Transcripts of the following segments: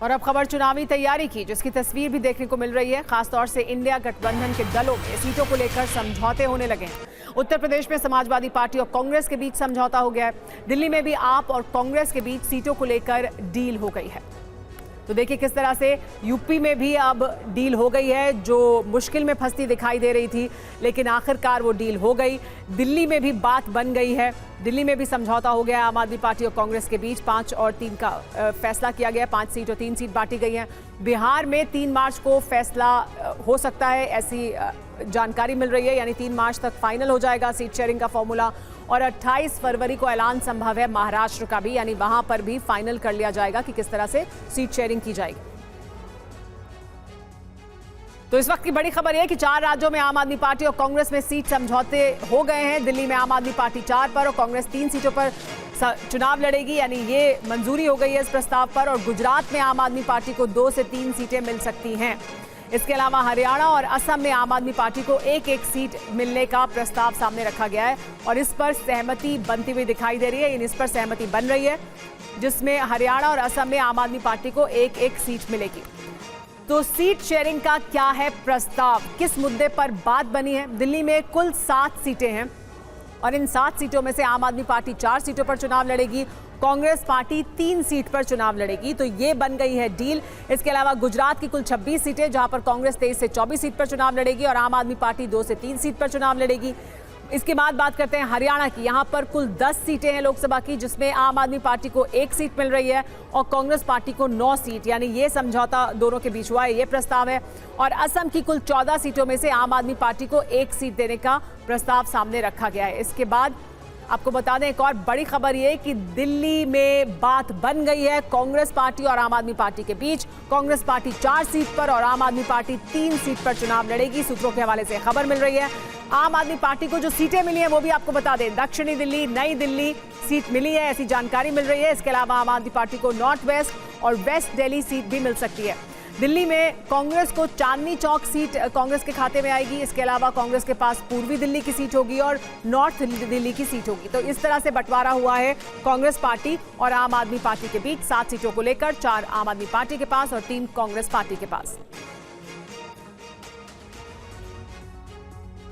और अब खबर चुनावी तैयारी की, जिसकी तस्वीर भी देखने को मिल रही है। खासतौर से इंडिया गठबंधन के दलों में सीटों को लेकर समझौते होने लगे हैं। उत्तर प्रदेश में समाजवादी पार्टी और कांग्रेस के बीच समझौता हो गया है। दिल्ली में भी आप और कांग्रेस के बीच सीटों को लेकर डील हो गई है। तो देखिए किस तरह से यूपी में भी अब डील हो गई है, जो मुश्किल में फंसती दिखाई दे रही थी, लेकिन आखिरकार वो डील हो गई। दिल्ली में भी बात बन गई है। दिल्ली में भी समझौता हो गया आम आदमी पार्टी और कांग्रेस के बीच। 5 और 3 का फैसला किया गया। 5 सीट और 3 सीट बांटी गई हैं। बिहार में 3 मार्च को फैसला हो सकता है, ऐसी जानकारी मिल रही है। यानी 3 मार्च तक फाइनल हो जाएगा सीट शेयरिंग का फॉर्मूला, और 28 फरवरी को ऐलान संभव है महाराष्ट्र का भी, यानी वहां पर भी फाइनल कर लिया जाएगा कि किस तरह से सीट शेयरिंग की जाएगी। तो इस वक्त की बड़ी खबर यह कि 4 राज्यों में आम आदमी पार्टी और कांग्रेस में सीट समझौते हो गए हैं। दिल्ली में आम आदमी पार्टी 4 पर और कांग्रेस 3 सीटों पर चुनाव लड़ेगी, यानी ये मंजूरी हो गई है इस प्रस्ताव पर। और गुजरात में आम आदमी पार्टी को 2 से 3 सीटें मिल सकती हैं। इसके अलावा हरियाणा और असम में आम आदमी पार्टी को 1-1 सीट मिलने का प्रस्ताव सामने रखा गया है, और इस पर सहमति बनती हुई दिखाई दे रही है। इस पर सहमति बन रही है, जिसमें हरियाणा और असम में आम आदमी पार्टी को 1-1 सीट मिलेगी। तो सीट शेयरिंग का क्या है प्रस्ताव, किस मुद्दे पर बात बनी है? दिल्ली में कुल 7 सीटें हैं, और इन 7 सीटों में से आम आदमी पार्टी 4 सीटों पर चुनाव लड़ेगी, कांग्रेस पार्टी 3 सीट पर चुनाव लड़ेगी। तो ये बन गई है डील। इसके अलावा गुजरात की कुल 26 सीटें, जहां पर कांग्रेस 23 से 24 सीट पर चुनाव लड़ेगी और आम आदमी पार्टी 2 से 3 सीट पर चुनाव लड़ेगी। इसके बाद बात करते हैं हरियाणा की। यहां पर कुल 10 सीटें हैं लोकसभा की, जिसमें आम आदमी पार्टी को 1 सीट मिल रही है और कांग्रेस पार्टी को 9 सीट, यानी ये समझौता दोनों के बीच हुआ है, ये प्रस्ताव है। और असम की कुल 14 सीटों में से आम आदमी पार्टी को 1 सीट देने का प्रस्ताव सामने रखा गया है। इसके बाद आपको बता दें एक और बड़ी खबर ये कि दिल्ली में बात बन गई है कांग्रेस पार्टी और आम आदमी पार्टी के बीच। कांग्रेस पार्टी 4 सीट पर और आम आदमी पार्टी 3 सीट पर चुनाव लड़ेगी। सूत्रों के हवाले से खबर मिल रही है। आम आदमी पार्टी को जो सीटें मिली हैं वो भी आपको बता दें, दक्षिणी दिल्ली, नई दिल्ली सीट मिली है, ऐसी जानकारी मिल रही है। इसके अलावा आम आदमी पार्टी को नॉर्थ वेस्ट और वेस्ट दिल्ली सीट भी मिल सकती है। दिल्ली में कांग्रेस को चांदनी चौक सीट कांग्रेस के खाते में आएगी। इसके अलावा कांग्रेस के पास पूर्वी दिल्ली की सीट होगी और नॉर्थ दिल्ली की सीट होगी। तो इस तरह से बंटवारा हुआ है कांग्रेस पार्टी और आम आदमी पार्टी के बीच। 7 सीटों को लेकर 4 आम आदमी पार्टी के पास और 3 कांग्रेस पार्टी के पास।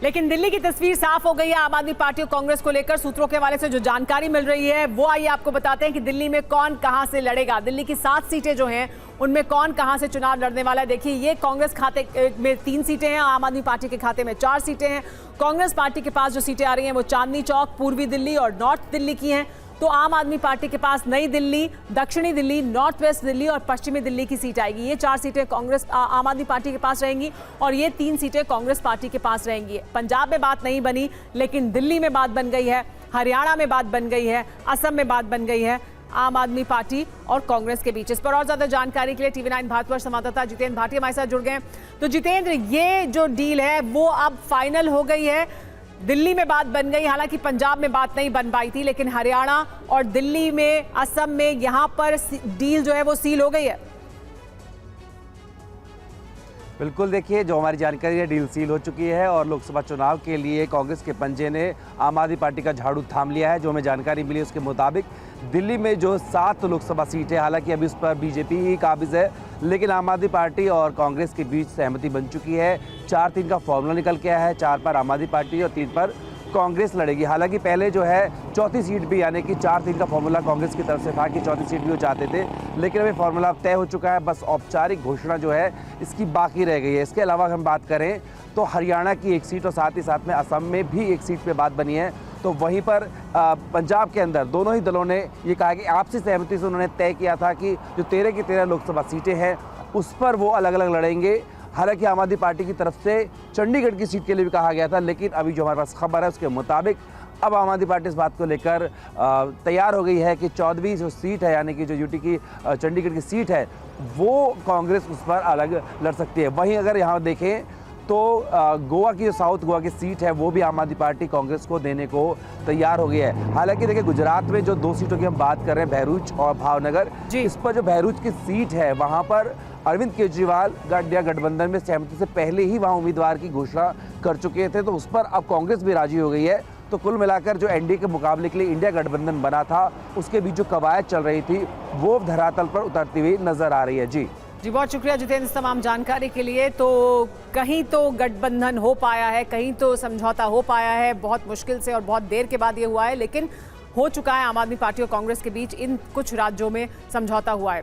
लेकिन दिल्ली की तस्वीर साफ हो गई है आम आदमी पार्टी और कांग्रेस को लेकर। सूत्रों के हवाले से जो जानकारी मिल रही है वो आइए आपको बताते हैं कि दिल्ली में कौन कहां से लड़ेगा। दिल्ली की 7 सीटें जो हैं उनमें कौन कहां से चुनाव लड़ने वाला है। देखिए, ये कांग्रेस खाते में 3 सीटें हैं, आम आदमी पार्टी के खाते में 4 सीटें हैं। कांग्रेस पार्टी के पास जो सीटें आ रही हैं वो चांदनी चौक, पूर्वी दिल्ली और नॉर्थ दिल्ली की हैं। तो आम आदमी पार्टी के पास नई दिल्ली, दक्षिणी दिल्ली, नॉर्थ वेस्ट दिल्ली और पश्चिमी दिल्ली की सीट आएगी। ये 4 सीटें कांग्रेस आम आदमी पार्टी के पास रहेंगी और ये 3 सीटें कांग्रेस पार्टी के पास रहेंगी। पंजाब में बात नहीं बनी, लेकिन दिल्ली में बात बन गई है, हरियाणा में बात बन गई है, असम में बात बन गई है आम आदमी पार्टी और कांग्रेस के बीच। इस पर और ज्यादा जानकारी के लिए TV9 भारतवर्ष संवाददाता जितेंद्र भाटिया हमारे साथ जुड़ गए। तो जितेंद्र, ये जो डील है वो अब फाइनल हो गई है। दिल्ली में बात बन गई, हालांकि पंजाब में बात नहीं बन पाई थी, लेकिन हरियाणा और दिल्ली में, असम में, यहां पर डील जो है वो सील हो गई है। बिल्कुल, देखिए जो हमारी जानकारी है, डील सील हो चुकी है और लोकसभा चुनाव के लिए कांग्रेस के पंजे ने आम आदमी पार्टी का झाड़ू थाम लिया है। जो हमें जानकारी मिली उसके मुताबिक दिल्ली में जो 7 लोकसभा सीट है, हालांकि अभी उस पर बीजेपी ही काबिज है, लेकिन आम आदमी पार्टी और कांग्रेस के बीच सहमति बन चुकी है। 4-3 का फॉर्मूला निकल के आया है। 4 पर आम आदमी पार्टी और 3 पर कांग्रेस लड़ेगी। हालांकि पहले जो है 4थी सीट भी, यानी कि 4-3 का फॉर्मूला कांग्रेस की तरफ से था कि 4थी सीट भी वो चाहते थे, लेकिन अभी फॉर्मूला तय हो चुका है। बस औपचारिक घोषणा जो है इसकी बाकी रह गई है। इसके अलावा हम बात करें तो हरियाणा की 1 सीट और साथ ही साथ में असम में भी 1 सीट पे बात बनी है। तो वहीं पर पंजाब के अंदर दोनों ही दलों ने ये कहा कि आपसी सहमति से उन्होंने तय किया था कि जो 13 की 13 लोकसभा सीटें हैं उस पर वो अलग अलग लड़ेंगे। हालांकि आम आदमी पार्टी की तरफ से चंडीगढ़ की सीट के लिए भी कहा गया था, लेकिन अभी जो हमारे पास खबर है उसके मुताबिक अब आम आदमी पार्टी इस बात को लेकर तैयार हो गई है कि 14वीं जो सीट है, यानी कि जो यूटी की चंडीगढ़ की सीट है, वो कांग्रेस उस पर अलग लड़ सकती है। वहीं अगर यहाँ देखें तो गोवा की जो साउथ गोवा की सीट है वो भी आम आदमी पार्टी कांग्रेस को देने को तैयार हो गई है। हालांकि देखिए, गुजरात में जो 2 सीटों की हम बात कर रहे हैं, भरूच और भावनगर, इस पर जो भरूच की सीट है वहां पर अरविंद केजरीवाल गठबंधन में सहमति से पहले ही वहां उम्मीदवार की घोषणा कर चुके थे, तो उस पर अब कांग्रेस भी राजी हो गई है। तो कुल मिलाकर जो एनडीए के मुकाबले के लिए इंडिया गठबंधन बना था, उसके बीच जो कवायद चल रही थी वो धरातल पर उतरती हुई नजर आ रही है। जी बहुत शुक्रिया जितेंद्र इस तमाम जानकारी के लिए। तो कहीं तो गठबंधन हो पाया है, कहीं तो समझौता हो पाया है, बहुत मुश्किल से और बहुत देर के बाद ये हुआ है, लेकिन हो चुका है। आम आदमी पार्टी और कांग्रेस के बीच इन कुछ राज्यों में समझौता हुआ है।